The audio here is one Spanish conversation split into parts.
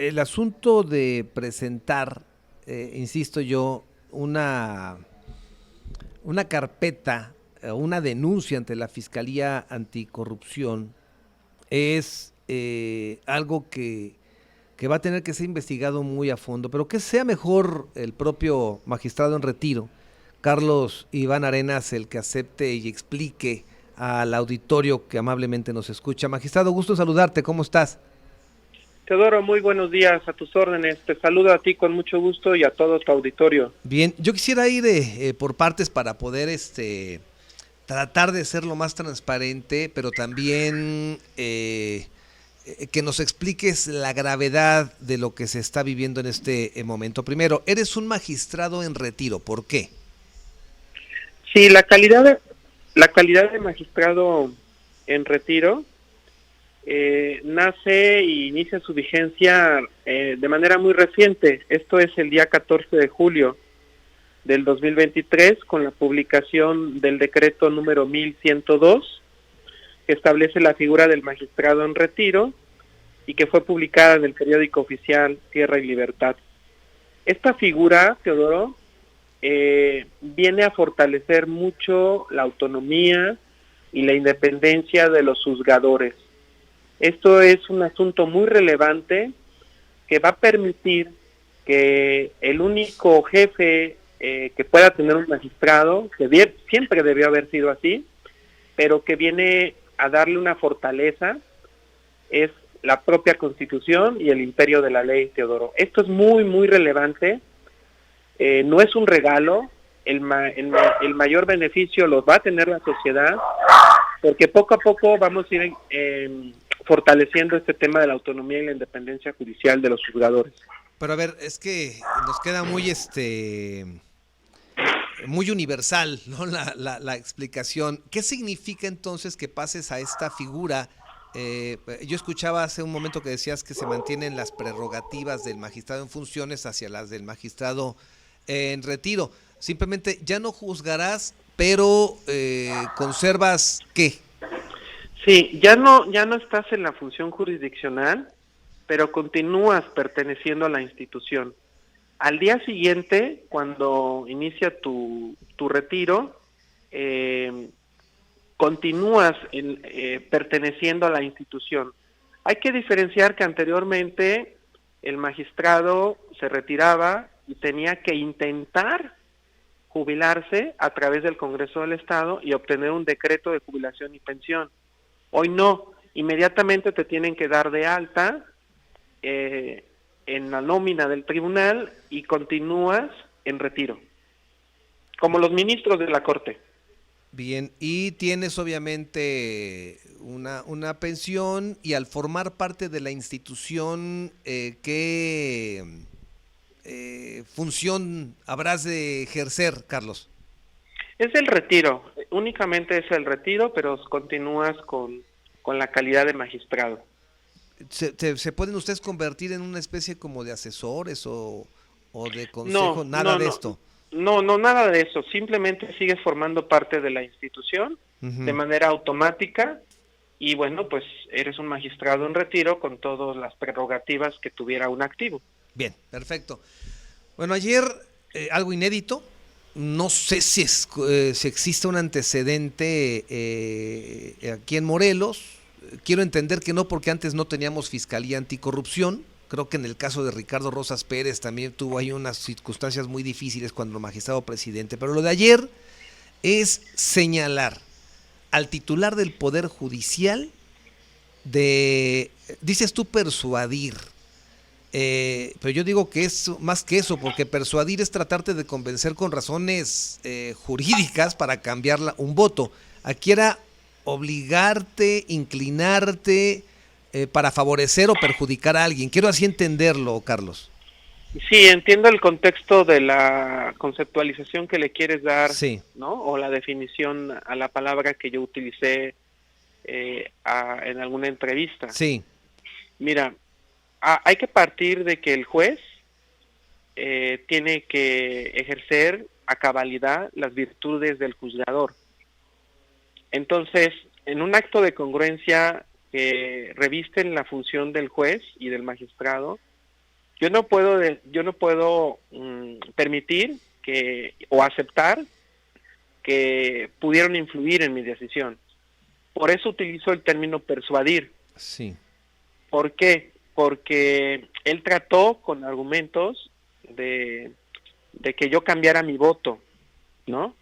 el asunto de presentar, insisto yo, una carpeta, una denuncia ante la Fiscalía Anticorrupción es algo que va a tener que ser investigado muy a fondo, pero que sea mejor el propio magistrado en retiro, Carlos Iván Arenas, el que acepte y explique al auditorio que amablemente nos escucha. Magistrado, gusto en saludarte, ¿cómo estás? Teodoro, muy buenos días, a tus órdenes. Te saludo a ti con mucho gusto y a todo tu auditorio. Bien, yo quisiera ir por partes para poder tratar de ser lo más transparente, pero también que nos expliques la gravedad de lo que se está viviendo en este momento. Primero, eres un magistrado en retiro, ¿por qué? Sí, la calidad de magistrado en retiro nace e inicia su vigencia de manera muy reciente. Esto es el día 14 de julio del 2023, con la publicación del decreto número 1102, que establece la figura del magistrado en retiro y que fue publicada en el periódico oficial Tierra y Libertad. Esta figura, Teodoro, viene a fortalecer mucho la autonomía y la independencia de los juzgadores. Esto es un asunto muy relevante que va a permitir que el único jefe que pueda tener un magistrado, que siempre debió haber sido así, pero que viene a darle una fortaleza, es la propia Constitución y el imperio de la ley, Teodoro. Esto es muy, muy relevante. No es un regalo, el mayor beneficio lo va a tener la sociedad, porque poco a poco vamos a ir fortaleciendo este tema de la autonomía y la independencia judicial de los juzgadores. Pero a ver, es que nos queda muy universal, ¿no? La explicación. ¿Qué significa entonces que pases a esta figura? Yo escuchaba hace un momento que decías que se mantienen las prerrogativas del magistrado en funciones hacia las del magistrado en retiro. Simplemente ya no juzgarás, pero conservas ¿qué? Sí, ya no estás en la función jurisdiccional, pero continúas perteneciendo a la institución. Al día siguiente, cuando inicia tu retiro, eh, continúas perteneciendo a la institución. Hay que diferenciar que anteriormente el magistrado se retiraba y tenía que intentar jubilarse a través del Congreso del Estado y obtener un decreto de jubilación y pensión. Hoy no, inmediatamente te tienen que dar de alta en la nómina del tribunal y continúas en retiro, como los ministros de la Corte. Bien, y tienes obviamente una pensión y al formar parte de la institución, ¿qué función habrás de ejercer, Carlos? Es el retiro, únicamente es el retiro, pero continúas con la calidad de magistrado. ¿Se pueden ustedes convertir en una especie como de asesores o de consejo? No, Nada no, de no, esto. no, no, nada de eso. Simplemente sigues formando parte de la institución de Ujú. manera automática y bueno, pues eres un magistrado en retiro con todas las prerrogativas que tuviera un activo. Bien, perfecto. Bueno, ayer algo inédito. No sé si existe un antecedente aquí en Morelos. Quiero entender que no, porque antes no teníamos fiscalía anticorrupción. Creo que en el caso de Ricardo Rosas Pérez también tuvo ahí unas circunstancias muy difíciles cuando el magistrado presidente. Pero lo de ayer es señalar al titular del Poder Judicial dices tú persuadir, pero yo digo que es más que eso, porque persuadir es tratarte de convencer con razones jurídicas para cambiar un voto. Aquí era obligarte, inclinarte para favorecer o perjudicar a alguien. Quiero así entenderlo, Carlos. Sí, entiendo el contexto de la conceptualización que le quieres dar, Sí, ¿no? O la definición a la palabra que yo utilicé en alguna entrevista. sí. Mira, hay que partir de que el juez tiene que ejercer a cabalidad las virtudes del juzgador. Entonces, en un acto de congruencia que revisten la función del juez y del magistrado, yo no puedo permitir que o aceptar que pudieron influir en mi decisión. Por eso utilizo el término persuadir. Sí. ¿Por qué? Porque él trató con argumentos de que yo cambiara mi voto, ¿no?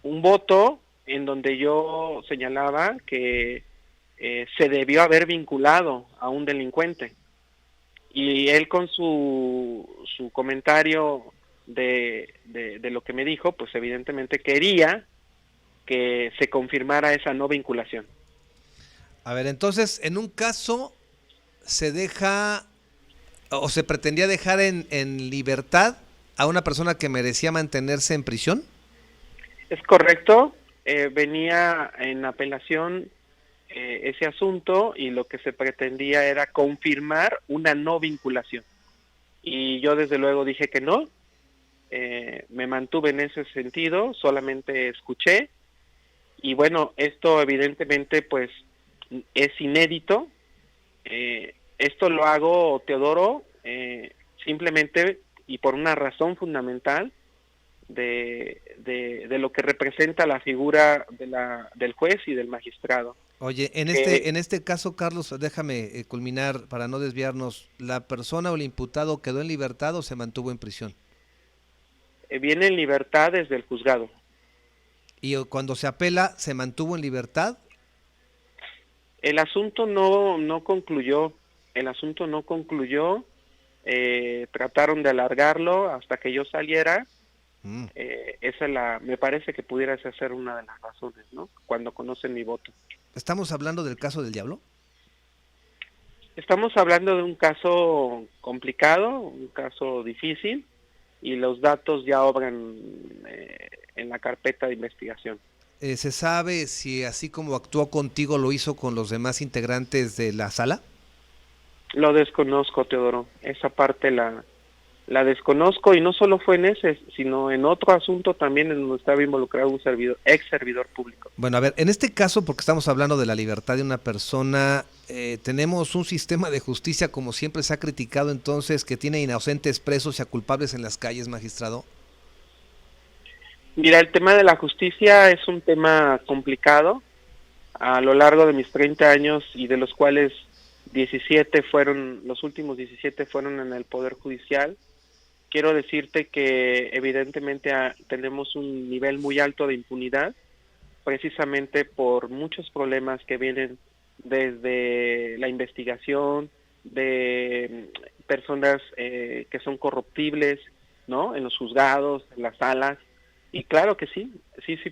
Un voto en donde yo señalaba que se debió haber vinculado a un delincuente. Y él con su comentario de lo que me dijo, pues evidentemente quería que se confirmara esa no vinculación. A ver, entonces, en un caso se deja o se pretendía dejar en libertad a una persona que merecía mantenerse en prisión. Es correcto, venía en apelación ese asunto y lo que se pretendía era confirmar una no vinculación. Y yo desde luego dije que no, me mantuve en ese sentido, solamente escuché y bueno, esto evidentemente pues es inédito. Esto lo hago, Teodoro, simplemente y por una razón fundamental de lo que representa la figura del juez y del magistrado. Oye, en este caso, Carlos, déjame culminar para no desviarnos. ¿La persona o el imputado quedó en libertad o se mantuvo en prisión? Viene en libertad desde el juzgado. ¿Y cuando se apela, se mantuvo en libertad? El asunto no concluyó. El asunto no concluyó. Trataron de alargarlo hasta que yo saliera. Me parece que pudiera ser una de las razones, ¿no? Cuando conocen mi voto. ¿Estamos hablando del caso del Diablo? Estamos hablando de un caso complicado, un caso difícil, y los datos ya obran en la carpeta de investigación. ¿Se sabe si así como actuó contigo lo hizo con los demás integrantes de la sala? Lo desconozco, Teodoro. Esa parte la desconozco, y no solo fue en ese, sino en otro asunto también en donde estaba involucrado un ex servidor público. Bueno, a ver, en este caso, porque estamos hablando de la libertad de una persona, tenemos un sistema de justicia, como siempre se ha criticado entonces, que tiene inocentes presos y a culpables en las calles, magistrado. Mira, el tema de la justicia es un tema complicado. A lo largo de mis 30 años, y de los cuales los últimos 17 fueron en el Poder Judicial, quiero decirte que evidentemente tenemos un nivel muy alto de impunidad, precisamente por muchos problemas que vienen desde la investigación, de personas que son corruptibles, ¿no? En los juzgados, en las salas, y claro que sí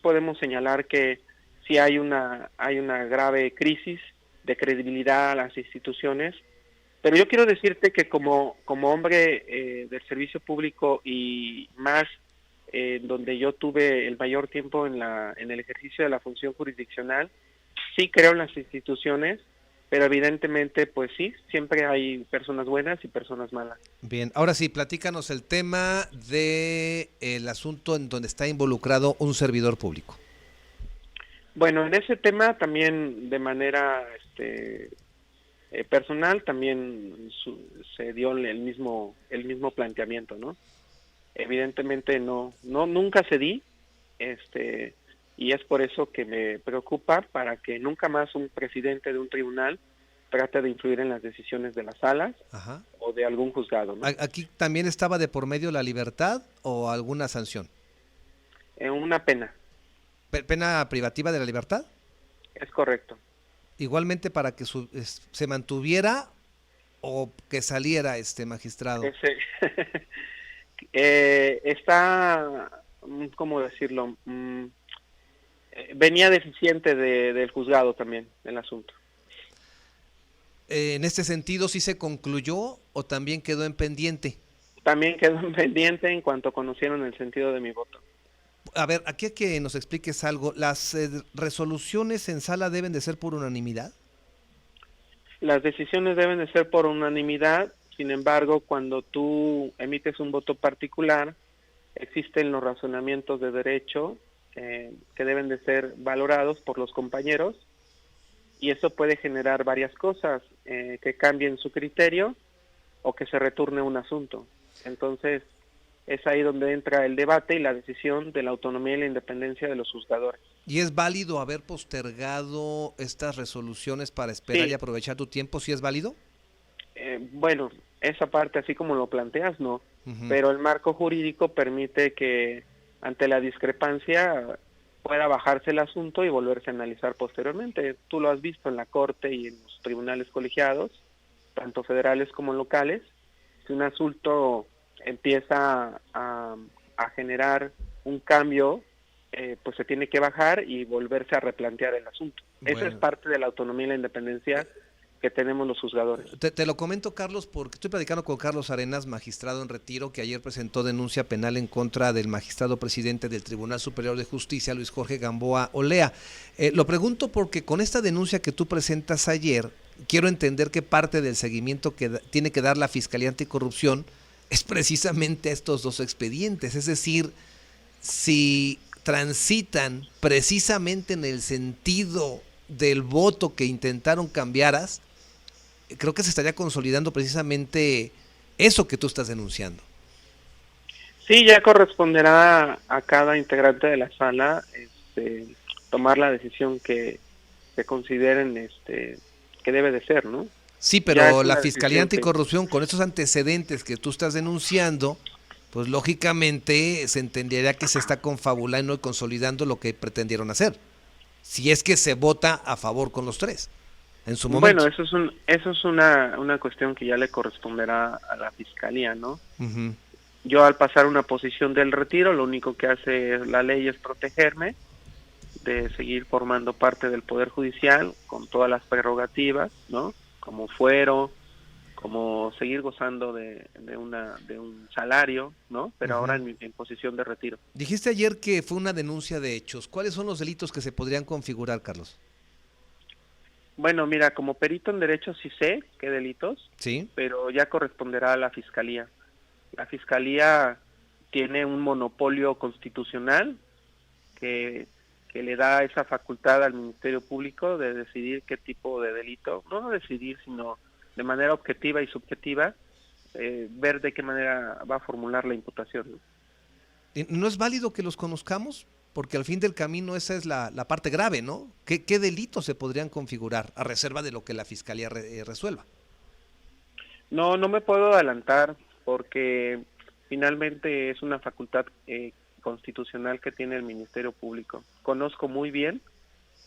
podemos señalar que sí hay una grave crisis de credibilidad a las instituciones. Pero yo quiero decirte que como hombre del servicio público, y más donde yo tuve el mayor tiempo en el ejercicio de la función jurisdiccional, sí creo en las instituciones, pero evidentemente pues sí, siempre hay personas buenas y personas malas. Bien, ahora sí, platícanos el tema de el asunto en donde está involucrado un servidor público. Bueno, en ese tema también de manera personal también se dio el mismo planteamiento, ¿no? Evidentemente nunca cedí, y es por eso que me preocupa, para que nunca más un presidente de un tribunal trate de influir en las decisiones de las salas. Ajá. O de algún juzgado, ¿no? ¿Aquí también estaba de por medio la libertad o alguna sanción? Una pena. ¿Pena privativa de la libertad? Es correcto. Igualmente para que se mantuviera o que saliera magistrado. Está, ¿cómo decirlo? Venía deficiente del juzgado también el asunto. En este sentido, ¿sí se concluyó o también quedó en pendiente? También quedó en pendiente en cuanto conocieron el sentido de mi voto. A ver, aquí hay que nos expliques algo. ¿Las resoluciones en sala deben de ser por unanimidad? Las decisiones deben de ser por unanimidad. Sin embargo, cuando tú emites un voto particular, existen los razonamientos de derecho que deben de ser valorados por los compañeros, y eso puede generar varias cosas, que cambien su criterio o que se retorne un asunto. Entonces, es ahí donde entra el debate y la decisión de la autonomía y la independencia de los juzgadores. ¿Y es válido haber postergado estas resoluciones para esperar y Sí, aprovechar tu tiempo? ¿Sí es válido? bueno, esa parte así como lo planteas, no, Ujú. pero el marco jurídico permite que ante la discrepancia pueda bajarse el asunto y volverse a analizar posteriormente. Tú lo has visto en la Corte y en los tribunales colegiados, tanto federales como locales. Si un asunto empieza a generar un cambio, pues se tiene que bajar y volverse a replantear el asunto. Esa es Bueno, parte de la autonomía y la independencia que tenemos los juzgadores. te lo comento, Carlos, porque estoy platicando con Carlos Arenas, magistrado en retiro, que ayer presentó denuncia penal en contra del magistrado presidente del Tribunal Superior de Justicia, Luis Jorge Gamboa Olea. Lo pregunto porque con esta denuncia que tú presentas ayer, quiero entender que parte del seguimiento que tiene que dar la Fiscalía Anticorrupción es precisamente a estos dos expedientes, es decir, si transitan precisamente en el sentido del voto que intentaron cambiaras, creo que se estaría consolidando precisamente eso que tú estás denunciando. Sí, ya corresponderá a cada integrante de la sala tomar la decisión que se consideren que debe de ser, ¿no? Sí, Ya es pero la una Fiscalía decisión que... Anticorrupción, con esos antecedentes que tú estás denunciando, pues lógicamente se entendería que se está confabulando y consolidando lo que pretendieron hacer. Si es que se vota a favor con los tres, en su momento. Bueno, eso es una cuestión que ya le corresponderá a la fiscalía, ¿no? Ujú. Yo al pasar una posición del retiro, lo único que hace la ley es protegerme de seguir formando parte del Poder Judicial con todas las prerrogativas, ¿no? Como fuero, como seguir gozando de un salario, ¿no? Pero ahora Ujú. en posición de retiro. Dijiste ayer que fue una denuncia de hechos. ¿Cuáles son los delitos que se podrían configurar, Carlos? Bueno, mira, como perito en derecho sí sé qué delitos, Sí. pero ya corresponderá a la fiscalía. La fiscalía tiene un monopolio constitucional que, que le da esa facultad al Ministerio Público de decidir qué tipo de delito, no decidir, sino de manera objetiva y subjetiva, ver de qué manera va a formular la imputación, ¿no? ¿No es válido que los conozcamos? Porque al fin del camino esa es la parte grave, ¿no? ¿Qué delitos se podrían configurar a reserva de lo que la Fiscalía resuelva? No, no me puedo adelantar porque finalmente es una facultad constitucional que tiene el Ministerio Público. Conozco muy bien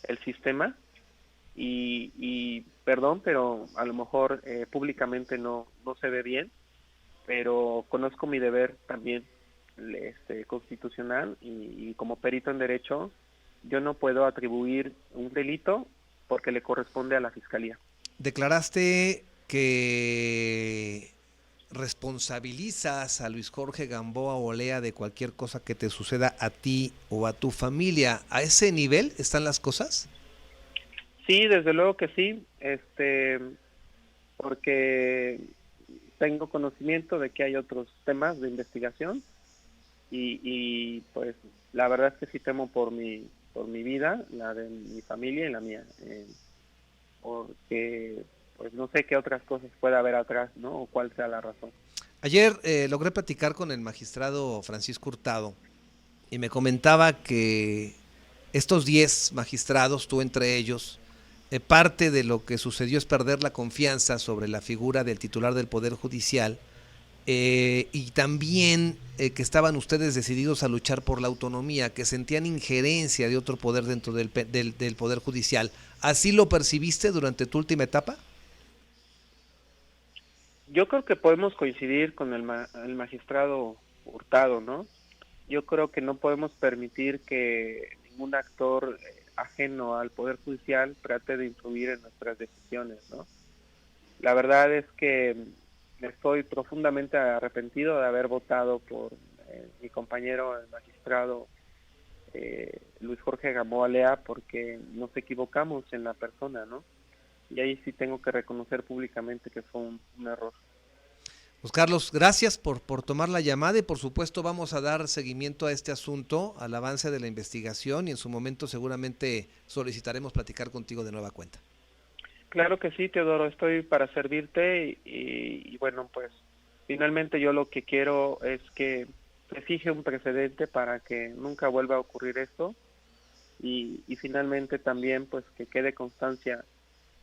el sistema y perdón, pero a lo mejor públicamente no se ve bien, pero conozco mi deber también constitucional y como perito en derecho yo no puedo atribuir un delito porque le corresponde a la Fiscalía. Declaraste que responsabilizas a Luis Jorge Gamboa Olea de cualquier cosa que te suceda a ti o a tu familia. ¿A ese nivel están las cosas? Sí, desde luego que sí, porque tengo conocimiento de que hay otros temas de investigación pues la verdad es que sí temo por mi vida, la de mi familia y la mía, porque pues no sé qué otras cosas pueda haber atrás, ¿no? O cuál sea la razón. Ayer logré platicar con el magistrado Francisco Hurtado y me comentaba que estos 10 magistrados, tú entre ellos, parte de lo que sucedió es perder la confianza sobre la figura del titular del Poder Judicial y también que estaban ustedes decididos a luchar por la autonomía, que sentían injerencia de otro poder dentro del Poder Judicial. ¿Así lo percibiste durante tu última etapa? Yo creo que podemos coincidir con el magistrado Hurtado, ¿no? Yo creo que no podemos permitir que ningún actor ajeno al Poder Judicial trate de influir en nuestras decisiones, ¿no? La verdad es que estoy profundamente arrepentido de haber votado por mi compañero, el magistrado Luis Jorge Gamboa Lea, porque nos equivocamos en la persona, ¿no? Y ahí sí tengo que reconocer públicamente que fue un error. Pues Carlos, gracias por tomar la llamada y por supuesto vamos a dar seguimiento a este asunto, al avance de la investigación y en su momento seguramente solicitaremos platicar contigo de nueva cuenta. Claro que sí, Teodoro, estoy para servirte y bueno, pues finalmente yo lo que quiero es que se fije un precedente para que nunca vuelva a ocurrir esto y finalmente también pues que quede constancia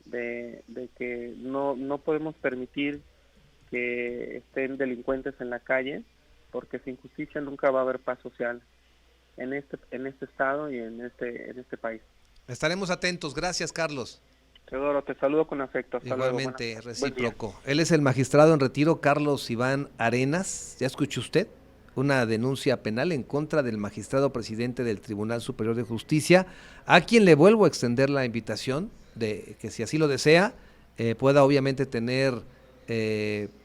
de que no podemos permitir que estén delincuentes en la calle, porque sin justicia nunca va a haber paz social en este estado y en este país. Estaremos atentos. Gracias, Carlos. Teodoro, te saludo con afecto. Hasta luego. Igualmente, Buen día. recíproco. Él es el magistrado en retiro Carlos Iván Arenas. ¿Ya escuchó usted? Una denuncia penal en contra del magistrado presidente del Tribunal Superior de Justicia, a quien le vuelvo a extender la invitación de que, si así lo desea, pueda obviamente tener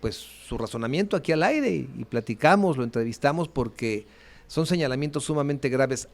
pues su razonamiento aquí al aire y platicamos, lo entrevistamos, porque son señalamientos sumamente graves.